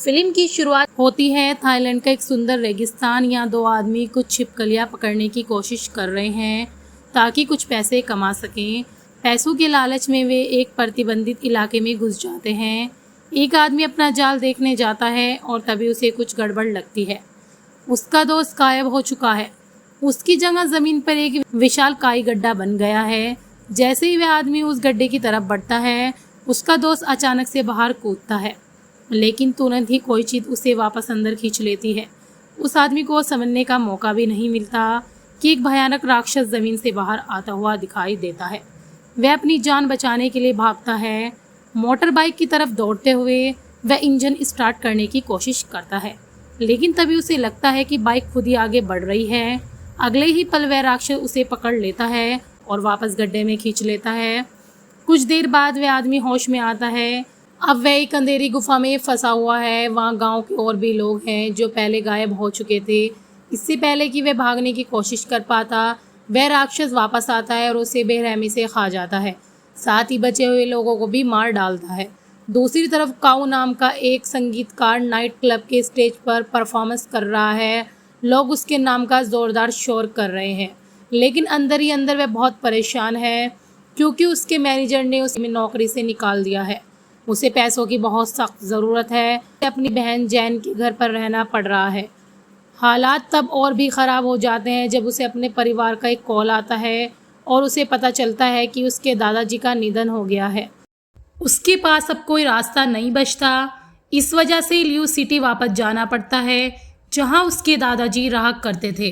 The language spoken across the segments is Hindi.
फिल्म की शुरुआत होती है थाईलैंड का एक सुंदर रेगिस्तान। यहाँ दो आदमी कुछ छिपकलियाँ पकड़ने की कोशिश कर रहे हैं ताकि कुछ पैसे कमा सकें। पैसों के लालच में वे एक प्रतिबंधित इलाके में घुस जाते हैं। एक आदमी अपना जाल देखने जाता है और तभी उसे कुछ गड़बड़ लगती है। उसका दोस्त गायब हो चुका है। उसकी जगह ज़मीन पर एक विशालकाय गड्ढा बन गया है। जैसे ही वह आदमी उस गड्ढे की तरफ बढ़ता है, उसका दोस्त अचानक से बाहर कूदता है, लेकिन तुरंत ही कोई चीज़ उसे वापस अंदर खींच लेती है। उस आदमी को समझने का मौका भी नहीं मिलता कि एक भयानक राक्षस ज़मीन से बाहर आता हुआ दिखाई देता है। वह अपनी जान बचाने के लिए भागता है। मोटर बाइक की तरफ दौड़ते हुए वह इंजन स्टार्ट करने की कोशिश करता है, लेकिन तभी उसे लगता है कि बाइक खुद ही आगे बढ़ रही है। अगले ही पल वह राक्षस उसे पकड़ लेता है और वापस गड्ढे में खींच लेता है। कुछ देर बाद वह आदमी होश में आता है। अब वह एक अंधेरी गुफा में फंसा हुआ है। वहाँ गांव के और भी लोग हैं जो पहले गायब हो चुके थे। इससे पहले कि वह भागने की कोशिश कर पाता, वह राक्षस वापस आता है और उसे बेरहमी से खा जाता है। साथ ही बचे हुए लोगों को भी मार डालता है। दूसरी तरफ काऊ नाम का एक संगीतकार नाइट क्लब के स्टेज पर परफॉर्मेंस कर रहा है। लोग उसके नाम का ज़ोरदार शोर कर रहे हैं, लेकिन अंदर ही अंदर वह बहुत परेशान है क्योंकि उसके मैनेजर ने उसे नौकरी से निकाल दिया है। उसे पैसों की बहुत सख्त ज़रूरत है। अपनी बहन जैन के घर पर रहना पड़ रहा है। हालात तब और भी ख़राब हो जाते हैं जब उसे अपने परिवार का एक कॉल आता है और उसे पता चलता है कि उसके दादाजी का निधन हो गया है। उसके पास अब कोई रास्ता नहीं बचता। इस वजह से लियू सिटी वापस जाना पड़ता है, जहां उसके दादाजी रहा करते थे,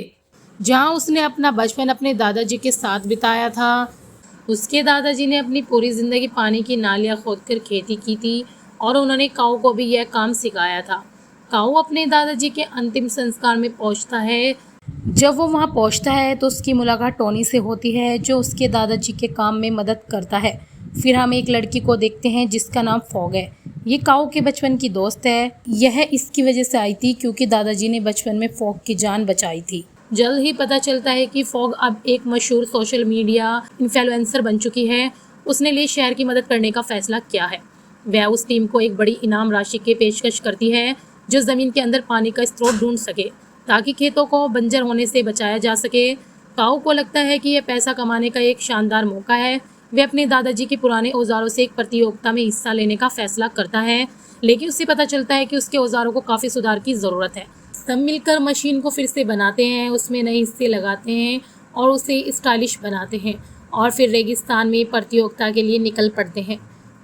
जहां उसने अपना बचपन अपने दादाजी के साथ बिताया था। उसके दादाजी ने अपनी पूरी ज़िंदगी पानी की नालियाँ खोदकर खेती की थी और उन्होंने काऊ को भी यह काम सिखाया था। काऊ अपने दादाजी के अंतिम संस्कार में पहुंचता है। जब वो वहां पहुंचता है तो उसकी मुलाकात टोनी से होती है, जो उसके दादाजी के काम में मदद करता है। फिर हम एक लड़की को देखते हैं जिसका नाम फॉग है। ये काऊ के बचपन की दोस्त है। यह इसकी वजह से आई थी क्योंकि दादाजी ने बचपन में फॉग की जान बचाई थी। जल्द ही पता चलता है कि फॉग अब एक मशहूर सोशल मीडिया इन्फ्लुएंसर बन चुकी है। उसने लिए शहर की मदद करने का फैसला किया है। वह उस टीम को एक बड़ी इनाम राशि की पेशकश करती है जो ज़मीन के अंदर पानी का स्रोत ढूंढ सके ताकि खेतों को बंजर होने से बचाया जा सके। काऊ को लगता है कि यह पैसा कमाने का एक शानदार मौका है। वह अपने दादाजी के पुराने औजारों से एक प्रतियोगिता में हिस्सा लेने का फैसला करता है, लेकिन उसे पता चलता है कि उसके औजारों को काफ़ी सुधार की ज़रूरत है। सब मिलकर मशीन को फिर से बनाते हैं, उसमें नए हिस्से लगाते हैं और उसे स्टाइलिश बनाते हैं और फिर रेगिस्तान में प्रतियोगिता के लिए निकल पड़ते हैं।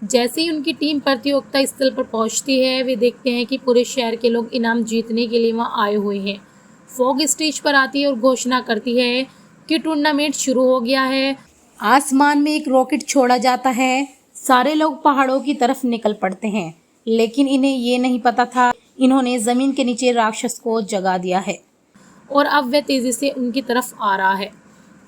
जैसे ही उनकी टीम प्रतियोगिता स्थल पर पहुंचती है, वे देखते हैं कि पूरे शहर के लोग इनाम जीतने के लिए वहां आए हुए हैं। फॉग स्टेज पर आती है और घोषणा करती है कि टूर्नामेंट शुरू हो गया है। आसमान में एक रॉकेट छोड़ा जाता है। सारे लोग पहाड़ों की तरफ निकल पड़ते हैं, लेकिन इन्हें ये नहीं पता था इन्होंने ज़मीन के नीचे राक्षस को जगा दिया है और अब वह तेज़ी से उनकी तरफ आ रहा है।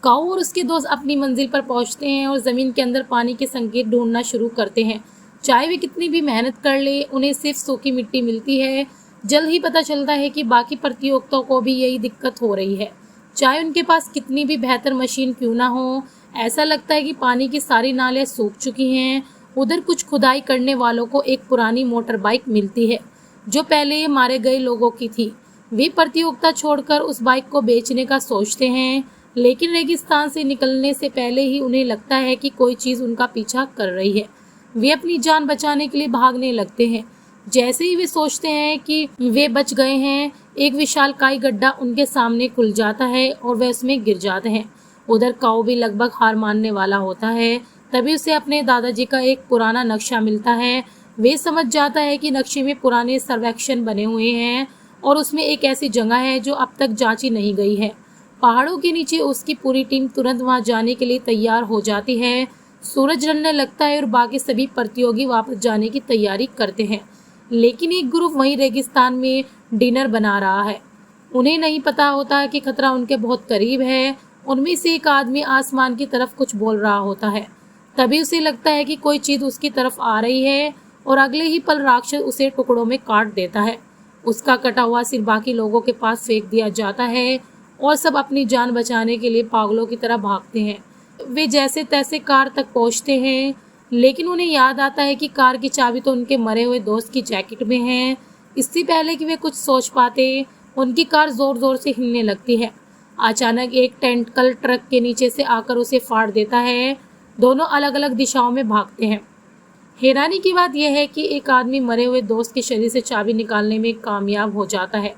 काऊ और उसके दोस्त अपनी मंजिल पर पहुंचते हैं और ज़मीन के अंदर पानी के संकेत ढूंढना शुरू करते हैं। चाहे वे कितनी भी मेहनत कर ले, उन्हें सिर्फ सूखी मिट्टी मिलती है। जल्द ही पता चलता है कि बाकी प्रतियोगिताओं को भी यही दिक्कत हो रही है। चाहे उनके पास कितनी भी बेहतर मशीन क्यों ना हो, ऐसा लगता है कि पानी की सारी नालें सूख चुकी हैं। उधर कुछ खुदाई करने वालों को एक पुरानी मोटर बाइक मिलती है जो पहले मारे गए लोगों की थी। वे प्रतियोगिता छोड़कर उस बाइक को बेचने का सोचते हैं, लेकिन रेगिस्तान से निकलने से पहले ही उन्हें लगता है कि कोई चीज़ उनका पीछा कर रही है। वे अपनी जान बचाने के लिए भागने लगते हैं। जैसे ही वे सोचते हैं कि वे बच गए हैं, एक विशालकाय गड्ढा उनके सामने खुल जाता है और वे उसमें गिर जाते हैं। उधर काऊ भी लगभग हार मानने वाला होता है। तभी उसे अपने दादाजी का एक पुराना नक्शा मिलता है। वे समझ जाता है कि नक्शे में पुराने सर्वेक्षण बने हुए हैं और उसमें एक ऐसी जगह है जो अब तक जांची नहीं गई है। पहाड़ों के नीचे उसकी पूरी टीम तुरंत वहां जाने के लिए तैयार हो जाती है। सूरज ढलने लगता है और बाकी सभी प्रतियोगी वापस जाने की तैयारी करते हैं, लेकिन एक ग्रुप वहीं रेगिस्तान में डिनर बना रहा है। उन्हें नहीं पता होता कि खतरा उनके बहुत करीब है। उनमें से एक आदमी आसमान की तरफ कुछ बोल रहा होता है। तभी उसे लगता है कि कोई चीज़ उसकी तरफ आ रही है और अगले ही पल राक्षस उसे टुकड़ों में काट देता है। उसका कटा हुआ सिर बाकी लोगों के पास फेंक दिया जाता है और सब अपनी जान बचाने के लिए पागलों की तरह भागते हैं। वे जैसे तैसे कार तक पहुंचते हैं, लेकिन उन्हें याद आता है कि कार की चाबी तो उनके मरे हुए दोस्त की जैकेट में है। इससे पहले कि वे कुछ सोच पाते, उनकी कार जोर जोर से हिलने लगती है। अचानक एक टेंटकल ट्रक के नीचे से आकर उसे फाड़ देता है। दोनों अलग अलग दिशाओं में भागते हैं। हैरानी की बात यह है कि एक आदमी मरे हुए दोस्त के शरीर से चाबी निकालने में कामयाब हो जाता है,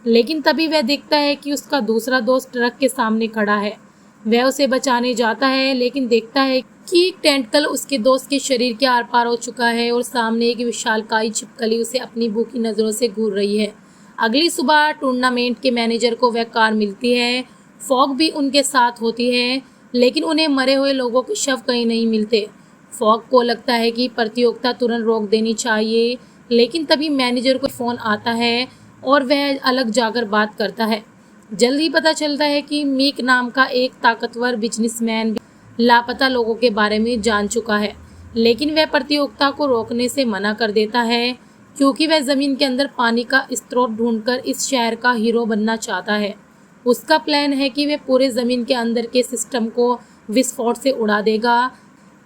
लेकिन तभी वह देखता है कि उसका दूसरा दोस्त ट्रक के सामने खड़ा है। वह उसे बचाने जाता है, लेकिन देखता है कि एक टेंटकल उसके दोस्त के शरीर के आर पार हो चुका है और सामने एक विशालकाय छिपकली उसे अपनी भूखी नज़रों से घूर रही है। अगली सुबह टूर्नामेंट के मैनेजर को वह कार मिलती है। फॉग भी उनके साथ होती है, लेकिन उन्हें मरे हुए लोगों के शव कहीं नहीं मिलते। फॉग को लगता है कि प्रतियोगिता तुरंत रोक देनी चाहिए, लेकिन तभी मैनेजर को फ़ोन आता है और वह अलग जाकर बात करता है। जल्द ही पता चलता है कि मीक नाम का एक ताकतवर बिजनेसमैन लापता लोगों के बारे में जान चुका है, लेकिन वह प्रतियोगिता को रोकने से मना कर देता है क्योंकि वह ज़मीन के अंदर पानी का स्रोत ढूंढकर इस शहर का हीरो बनना चाहता है। उसका प्लान है कि वह पूरे ज़मीन के अंदर के सिस्टम को विस्फोट से उड़ा देगा,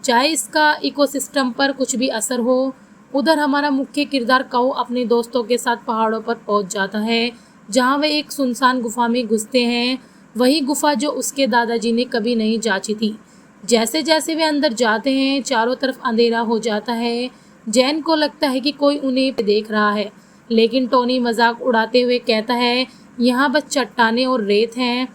चाहे इसका इकोसिस्टम पर कुछ भी असर हो। उधर हमारा मुख्य किरदार काऊ अपने दोस्तों के साथ पहाड़ों पर पहुंच जाता है, जहां वे एक सुनसान गुफा में घुसते हैं। वही गुफा जो उसके दादाजी ने कभी नहीं जांची थी। जैसे जैसे वे अंदर जाते हैं, चारों तरफ अंधेरा हो जाता है। जैन को लगता है कि कोई उन्हें देख रहा है, लेकिन टोनी मजाक उड़ाते हुए कहता है, यहाँ बस चट्टानें और रेत हैं।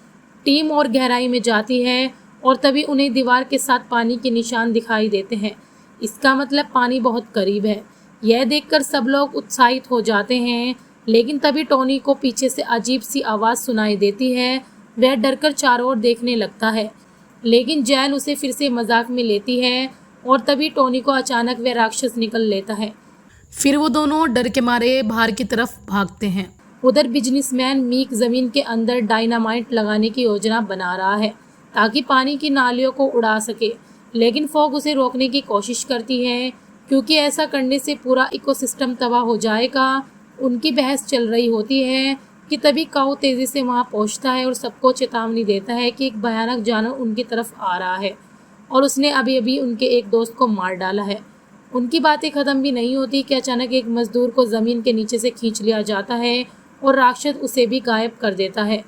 टीम और गहराई में जाती है और तभी उन्हें दीवार के साथ पानी के निशान दिखाई देते हैं। इसका मतलब पानी बहुत करीब है। यह देखकर सब लोग उत्साहित हो जाते हैं, लेकिन तभी टोनी को पीछे से अजीब सी आवाज़ सुनाई देती है। वह डरकर चारों ओर देखने लगता है, लेकिन जैन उसे फिर से मजाक में लेती है और तभी टोनी को अचानक वह राक्षस निकल लेता है। फिर वो दोनों डर के मारे बाहर की तरफ भागते हैं। उधर बिजनेसमैन मीक ज़मीन के अंदर डायनामाइट लगाने की योजना बना रहा है ताकि पानी की नालियों को उड़ा सके, लेकिन फॉग उसे रोकने की कोशिश करती है क्योंकि ऐसा करने से पूरा इकोसिस्टम तबाह हो जाएगा। उनकी बहस चल रही होती है कि तभी काऊ तेज़ी से वहां पहुंचता है और सबको चेतावनी देता है कि एक भयानक जानवर उनकी तरफ आ रहा है और उसने अभी अभी उनके एक दोस्त को मार डाला है। उनकी बातें ख़त्म भी नहीं होती कि अचानक एक मजदूर को ज़मीन के नीचे से खींच लिया जाता है और राक्षस उसे भी गायब कर देता है।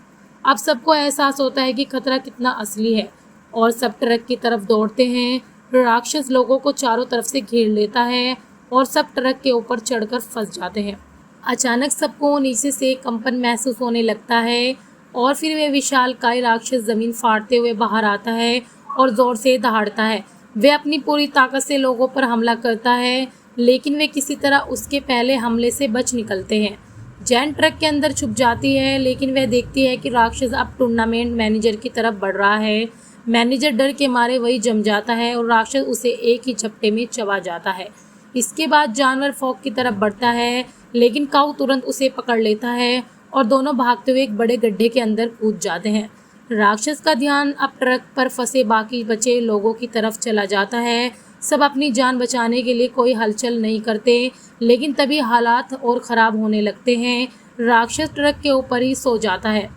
अब सबको एहसास होता है कि खतरा कितना असली है और सब ट्रक की तरफ दौड़ते हैं। राक्षस लोगों को चारों तरफ से घेर लेता है और सब ट्रक के ऊपर चढ़कर फंस जाते हैं। अचानक सबको नीचे से कंपन महसूस होने लगता है और फिर वह विशालकाय राक्षस ज़मीन फाड़ते हुए बाहर आता है और ज़ोर से दहाड़ता है। वह अपनी पूरी ताकत से लोगों पर हमला करता है, लेकिन वे किसी तरह उसके पहले हमले से बच निकलते हैं। जैन ट्रक के अंदर छुप जाती है, लेकिन वह देखती है कि राक्षस अब टूर्नामेंट मैनेजर की तरफ बढ़ रहा है। मैनेजर डर के मारे वही जम जाता है और राक्षस उसे एक ही झपटे में चबा जाता है। इसके बाद जानवर फॉग की तरफ बढ़ता है, लेकिन काऊ तुरंत उसे पकड़ लेता है और दोनों भागते हुए एक बड़े गड्ढे के अंदर कूद जाते हैं। राक्षस का ध्यान अब ट्रक पर फंसे बाकी बचे लोगों की तरफ चला जाता है। सब अपनी जान बचाने के लिए कोई हलचल नहीं करते, लेकिन तभी हालात और ख़राब होने लगते हैं। राक्षस ट्रक के ऊपर ही सो जाता है।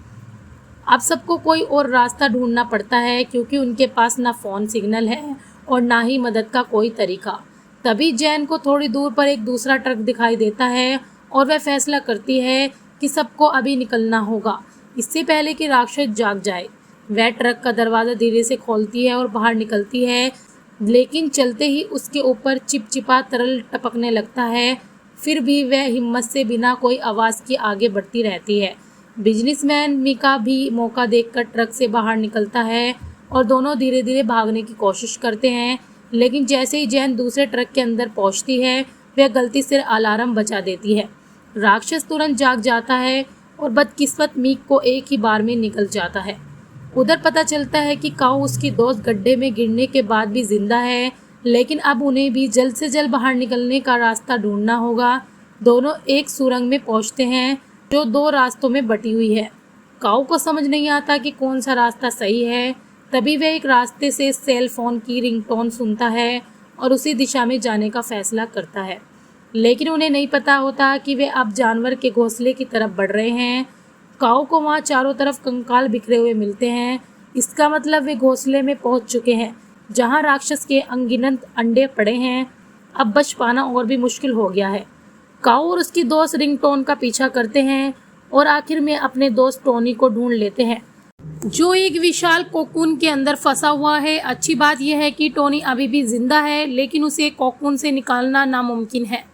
अब सबको कोई और रास्ता ढूंढना पड़ता है क्योंकि उनके पास ना फ़ोन सिग्नल है और ना ही मदद का कोई तरीका। तभी जैन को थोड़ी दूर पर एक दूसरा ट्रक दिखाई देता है और वह फैसला करती है कि सबको अभी निकलना होगा, इससे पहले कि राक्षस जाग जाए। वह ट्रक का दरवाज़ा धीरे से खोलती है और बाहर निकलती है, लेकिन चलते ही उसके ऊपर चिपचिपा तरल टपकने लगता है। फिर भी वह हिम्मत से बिना कोई आवाज़ के आगे बढ़ती रहती है। बिजनेसमैन मीका भी मौका देखकर ट्रक से बाहर निकलता है और दोनों धीरे धीरे भागने की कोशिश करते हैं, लेकिन जैसे ही जैन दूसरे ट्रक के अंदर पहुंचती है, वह गलती से अलार्म बजा देती है। राक्षस तुरंत जाग जाता है और बदकिस्मत मीक को एक ही बार में निकल जाता है। उधर पता चलता है कि काऊ उसकी दोस्त गड्ढे में गिरने के बाद भी जिंदा है, लेकिन अब उन्हें भी जल्द से जल्द बाहर निकलने का रास्ता ढूंढना होगा। दोनों एक सुरंग में पहुंचते हैं जो 2 रास्तों में बटी हुई है। काऊ को समझ नहीं आता कि कौन सा रास्ता सही है। तभी वह एक रास्ते से सेल फोन की रिंगटोन सुनता है और उसी दिशा में जाने का फैसला करता है, लेकिन उन्हें नहीं पता होता कि वे अब जानवर के घोंसले की तरफ बढ़ रहे हैं। काऊ को वहाँ चारों तरफ कंकाल बिखरे हुए मिलते हैं। इसका मतलब वे घोंसले में पहुँच चुके हैं जहाँ राक्षस के अनगिनत अंडे पड़े हैं। अब बच पाना और भी मुश्किल हो गया है। काऊ और उसकी दोस्त रिंगटोन का पीछा करते हैं और आखिर में अपने दोस्त टोनी को ढूंढ लेते हैं, जो एक विशाल कोकून के अंदर फंसा हुआ है। अच्छी बात यह है कि टोनी अभी भी जिंदा है, लेकिन उसे कोकून से निकालना नामुमकिन है।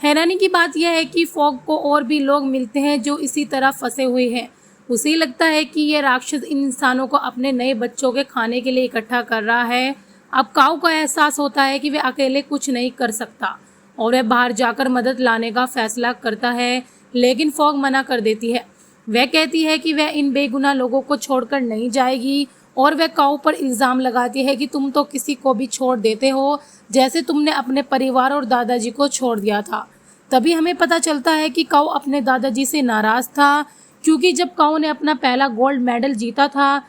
हैरानी की बात यह है कि फॉग को और भी लोग मिलते हैं जो इसी तरह फंसे हुए हैं। उसे लगता है कि यह राक्षस इन इंसानों को अपने नए बच्चों के खाने के लिए इकट्ठा कर रहा है। अब काऊ को एहसास होता है कि वह अकेले कुछ नहीं कर सकता और वह बाहर जाकर मदद लाने का फैसला करता है, लेकिन फॉग मना कर देती है। वह कहती है कि वह इन बेगुनाह लोगों को छोड़कर नहीं जाएगी और वह काऊ पर इल्ज़ाम लगाती है कि तुम तो किसी को भी छोड़ देते हो, जैसे तुमने अपने परिवार और दादाजी को छोड़ दिया था। तभी हमें पता चलता है कि काऊ अपने दादाजी से नाराज़ था, क्योंकि जब काऊ ने अपना पहला गोल्ड मेडल जीता था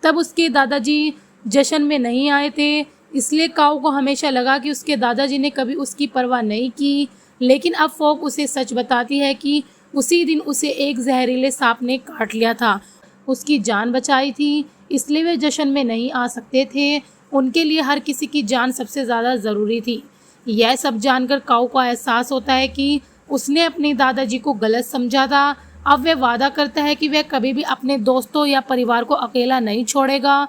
तब उसके दादाजी जश्न में नहीं आए थे। इसलिए काऊ को हमेशा लगा कि उसके दादाजी ने कभी उसकी परवाह नहीं की, लेकिन अब फॉग उसे सच बताती है कि उसी दिन उसे एक जहरीले सांप ने काट लिया था। उसकी जान बचाई थी, इसलिए वे जश्न में नहीं आ सकते थे। उनके लिए हर किसी की जान सबसे ज़्यादा ज़रूरी थी। यह सब जानकर काऊ को एहसास होता है कि उसने अपने दादाजी को गलत समझा था। अब वह वादा करता है कि वह कभी भी अपने दोस्तों या परिवार को अकेला नहीं छोड़ेगा,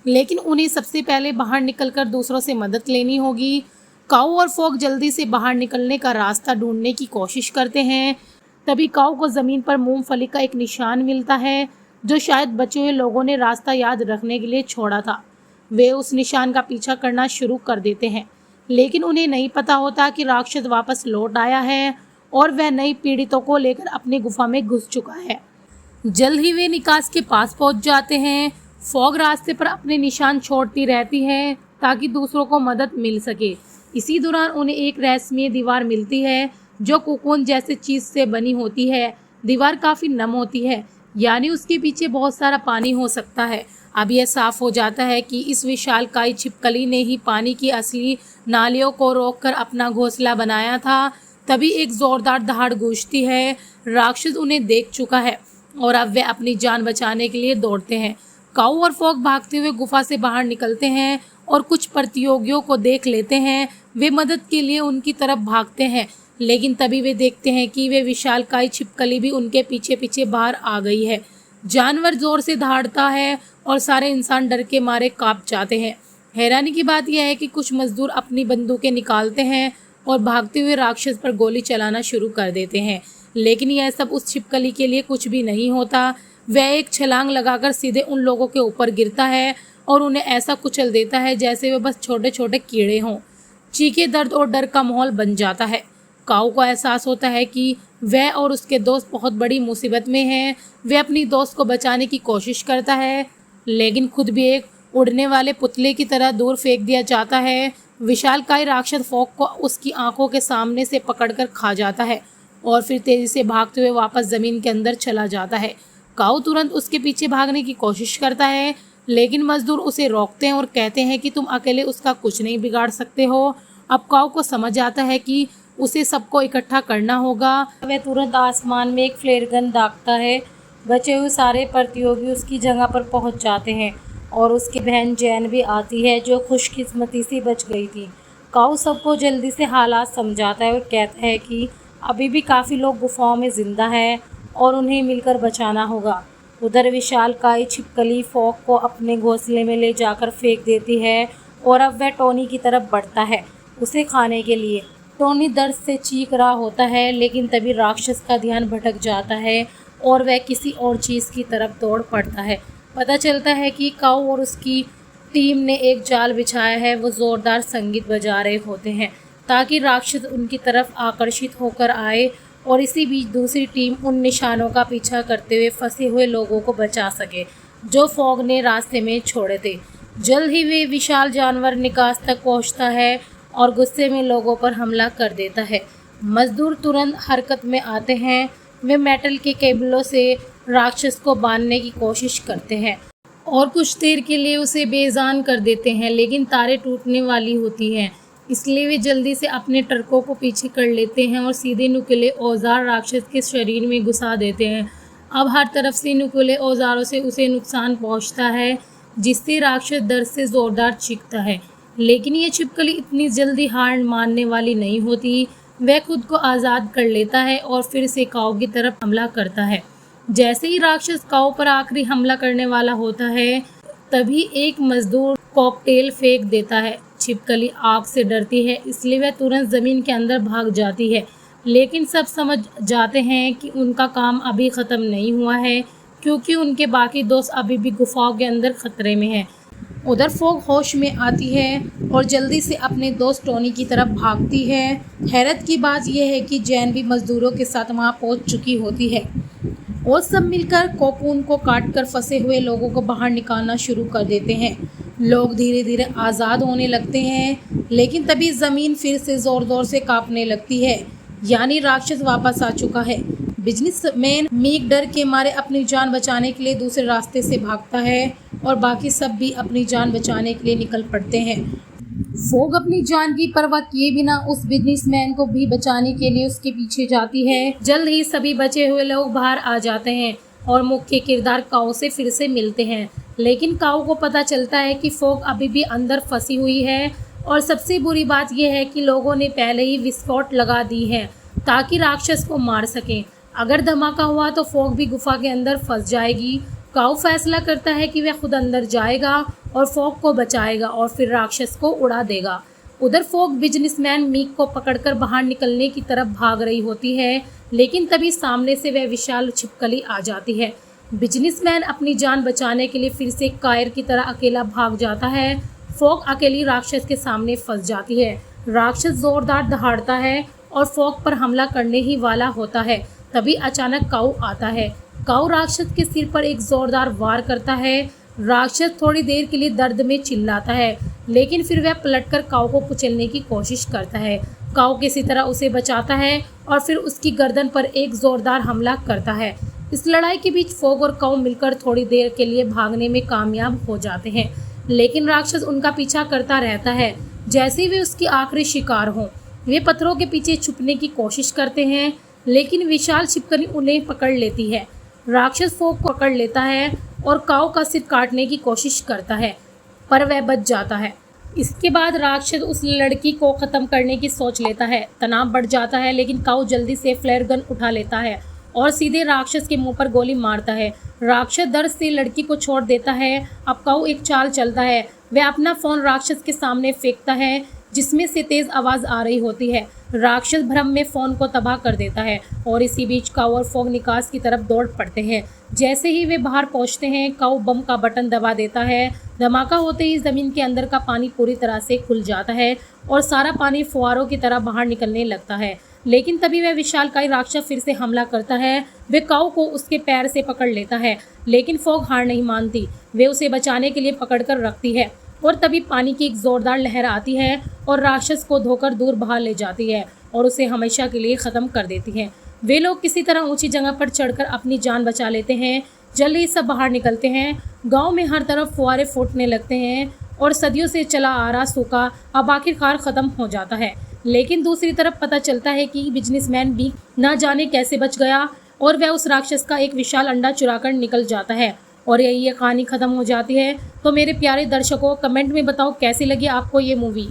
लेकिन उन्हें सबसे पहले बाहर निकलकर दूसरों से मदद लेनी होगी। काऊ और फॉग जल्दी से बाहर निकलने का रास्ता ढूंढने की कोशिश करते हैं। तभी काऊ को ज़मीन पर मूंगफली का एक निशान मिलता है, जो शायद बचे हुए लोगों ने रास्ता याद रखने के लिए छोड़ा था। वे उस निशान का पीछा करना शुरू कर देते हैं, लेकिन उन्हें नहीं पता होता कि राक्षस वापस लौट आया है और वह नई पीड़ितों को लेकर अपनी गुफा में घुस चुका है। जल्द ही वे निकास के पास पहुंच जाते हैं। फॉग रास्ते पर अपने निशान छोड़ती रहती है ताकि दूसरों को मदद मिल सके। इसी दौरान उन्हें एक रहस्यमय दीवार मिलती है जो कोकून जैसे चीज़ से बनी होती है। दीवार काफ़ी नम होती है, यानी उसके पीछे बहुत सारा पानी हो सकता है। अब यह साफ हो जाता है कि इस विशालकाय छिपकली ने ही पानी की असली नालियों को रोककर अपना घोंसला बनाया था। तभी एक जोरदार दहाड़ गूंजती है। राक्षस उन्हें देख चुका है और अब वे अपनी जान बचाने के लिए दौड़ते हैं। काऊ और फॉग भागते हुए गुफा से बाहर निकलते हैं और कुछ प्रतियोगियों को देख लेते हैं। वे मदद के लिए उनकी तरफ भागते हैं, लेकिन तभी वे देखते हैं कि वे विशालकाय छिपकली भी उनके पीछे पीछे बाहर आ गई है। जानवर जोर से दहाड़ता है और सारे इंसान डर के मारे कांप जाते हैं। हैरानी की बात यह है कि कुछ मजदूर अपनी बंदूकें निकालते हैं और भागते हुए राक्षस पर गोली चलाना शुरू कर देते हैं, लेकिन यह सब उस छिपकली के लिए कुछ भी नहीं होता। वह एक छलांग लगाकर सीधे उन लोगों के ऊपर गिरता है और उन्हें ऐसा कुचल देता है जैसे वे बस छोटे छोटे कीड़े हों। चीखें, दर्द और डर का माहौल बन जाता है। काऊ को एहसास होता है कि वह और उसके दोस्त बहुत बड़ी मुसीबत में हैं। वह अपनी दोस्त को बचाने की कोशिश करता है, लेकिन खुद भी एक उड़ने वाले पुतले की तरह दूर फेंक दिया जाता है। विशालकाय राक्षस फॉग को उसकी आंखों के सामने से पकड़कर खा जाता है और फिर तेजी से भागते हुए वापस ज़मीन के अंदर चला जाता है। काऊ तुरंत उसके पीछे भागने की कोशिश करता है, लेकिन मजदूर उसे रोकते हैं और कहते हैं कि तुम अकेले उसका कुछ नहीं बिगाड़ सकते हो। अब काऊ को समझ आता है कि उसे सबको इकट्ठा करना होगा। वह तुरंत आसमान में एक फ्लेयर गन दागता है। बचे हुए सारे प्रतियोगी उसकी जगह पर पहुंच जाते हैं और उसकी बहन जैन भी आती है, जो खुशकिस्मती से बच गई थी। काऊ सबको जल्दी से हालात समझाता है और कहता है कि अभी भी काफ़ी लोग गुफाओं में ज़िंदा हैं और उन्हें मिलकर बचाना होगा। उधर विशालकाय छिपकली फॉग को अपने घोंसले में ले जाकर फेंक देती है और अब वह टोनी की तरफ बढ़ता है उसे खाने के लिए। टोनी दर्द से चीख रहा होता है, लेकिन तभी राक्षस का ध्यान भटक जाता है और वह किसी और चीज़ की तरफ दौड़ पड़ता है। पता चलता है कि काऊ और उसकी टीम ने एक जाल बिछाया है। वो ज़ोरदार संगीत बजा रहे होते हैं ताकि राक्षस उनकी तरफ आकर्षित होकर आए और इसी बीच दूसरी टीम उन निशानों का पीछा करते हुए फंसे हुए लोगों को बचा सके जो फॉग ने रास्ते में छोड़े थे। जल्द ही वे विशाल जानवर निकास तक पहुंचता है और गुस्से में लोगों पर हमला कर देता है। मजदूर तुरंत हरकत में आते हैं। वे मेटल के केबलों से राक्षस को बांधने की कोशिश करते हैं और कुछ देर के लिए उसे बेजान कर देते हैं, लेकिन तारें टूटने वाली होती हैं। इसलिए वे जल्दी से अपने ट्रकों को पीछे कर लेते हैं और सीधे नुकीले औजार राक्षस के शरीर में घुसा देते हैं। अब हर तरफ से नुकीले औजारों से उसे नुकसान पहुंचता है, जिससे राक्षस दर्द से ज़ोरदार चीखता है। लेकिन ये छिपकली इतनी जल्दी हार मानने वाली नहीं होती। वह खुद को आज़ाद कर लेता है और फिर से काऊ की तरफ हमला करता है। जैसे ही राक्षस काऊ पर आखिरी हमला करने वाला होता है, तभी एक मजदूर कॉकटेल फेंक देता है। छिपकली आग से डरती है, इसलिए वह तुरंत ज़मीन के अंदर भाग जाती है। लेकिन सब समझ जाते हैं कि उनका काम अभी ख़त्म नहीं हुआ है, क्योंकि उनके बाकी दोस्त अभी भी गुफाओं के अंदर खतरे में हैं। उधर फोग होश में आती है और जल्दी से अपने दोस्त टोनी की तरफ भागती है। हैरत की बात यह है कि जैन भी मजदूरों के साथ वहां पहुंच चुकी होती है और सब मिलकर कोकून को काटकर फंसे हुए लोगों को बाहर निकालना शुरू कर देते हैं। लोग धीरे धीरे आज़ाद होने लगते हैं, लेकिन तभी ज़मीन फिर से ज़ोर ज़ोर से कांपने लगती है, यानी राक्षस वापस आ चुका है। बिजनेसमैन मीक डर के मारे अपनी जान बचाने के लिए दूसरे रास्ते से भागता है और बाकी सब भी अपनी जान बचाने के लिए निकल पड़ते हैं। फोग अपनी जान की परवाह किए बिना उस बिजनेसमैन को भी बचाने के लिए उसके पीछे जाती है। जल्द ही सभी बचे हुए लोग बाहर आ जाते हैं और मुख्य किरदार काऊ से फिर से मिलते हैं, लेकिन काऊ को पता चलता है कि फोग अभी भी अंदर फंसी हुई है और सबसे बुरी बात यह है कि लोगों ने पहले ही विस्फोट लगा दी है ताकि राक्षस को मार सकें। अगर धमाका हुआ तो फोग भी गुफा के अंदर फंस जाएगी। काऊ फैसला करता है कि वह खुद अंदर जाएगा और फोग को बचाएगा और फिर राक्षस को उड़ा देगा। उधर फोग बिजनेसमैन मीक को पकड़कर बाहर निकलने की तरफ भाग रही होती है, लेकिन तभी सामने से वह विशाल छिपकली आ जाती है। बिजनेसमैन अपनी जान बचाने के लिए फिर से कायर की तरह अकेला भाग जाता है। फोग अकेली राक्षस के सामने फंस जाती है। राक्षस जोरदार दहाड़ता है और फोग पर हमला करने ही वाला होता है, तभी अचानक काऊ आता है। काऊ राक्षस के सिर पर एक जोरदार वार करता है। राक्षस थोड़ी देर के लिए दर्द में चिल्लाता है, लेकिन फिर वह पलटकर काऊ को कुचलने की कोशिश करता है। काऊ किसी तरह उसे बचाता है और फिर उसकी गर्दन पर एक जोरदार हमला करता है। इस लड़ाई के बीच फोग और काऊ मिलकर थोड़ी देर के लिए भागने में कामयाब हो जाते हैं, लेकिन राक्षस उनका पीछा करता रहता है जैसे वे उसकी आखिरी शिकार हों। वे पत्थरों के पीछे छुपने की कोशिश करते हैं, लेकिन विशाल छिपकली उन्हें पकड़ लेती है। राक्षस फोग को पकड़ लेता है और काऊ का सिर काटने की कोशिश करता है, पर वह बच जाता है। इसके बाद राक्षस उस लड़की को ख़त्म करने की सोच लेता है। तनाव बढ़ जाता है, लेकिन काऊ जल्दी से फ्लेयर गन उठा लेता है और सीधे राक्षस के मुंह पर गोली मारता है। राक्षस दर्द से लड़की को छोड़ देता है। अब काऊ एक चाल चलता है। वह अपना फ़ोन राक्षस के सामने फेंकता है, जिसमें से तेज़ आवाज़ आ रही होती है। राक्षस भ्रम में फ़ोन को तबाह कर देता है और इसी बीच काऊ और फोग निकास की तरफ दौड़ पड़ते हैं। जैसे ही वे बाहर पहुंचते हैं, काऊ बम का बटन दबा देता है। धमाका होते ही ज़मीन के अंदर का पानी पूरी तरह से खुल जाता है और सारा पानी फुहारों की तरह बाहर निकलने लगता है। लेकिन तभी वह विशालकाय राक्षस फिर से हमला करता है। वे काऊ को उसके पैर से पकड़ लेता है, लेकिन फोग हार नहीं मानती। वे उसे बचाने के लिए पकड़कर रखती है और तभी पानी की एक जोरदार लहर आती है और राक्षस को धोकर दूर बहा ले जाती है और उसे हमेशा के लिए ख़त्म कर देती है। वे लोग किसी तरह ऊंची जगह पर चढ़कर अपनी जान बचा लेते हैं। जल्द ही सब बाहर निकलते हैं। गांव में हर तरफ फुहारे फूटने लगते हैं और सदियों से चला आ रहा सूखा अब आखिरकार ख़त्म हो जाता है। लेकिन दूसरी तरफ पता चलता है कि बिजनेसमैन भी ना जाने कैसे बच गया और वह उस राक्षस का एक विशाल अंडा चुराकर निकल जाता है और यही ये कहानी ख़त्म हो जाती है। तो मेरे प्यारे दर्शकों, कमेंट में बताओ कैसी लगी आपको ये मूवी।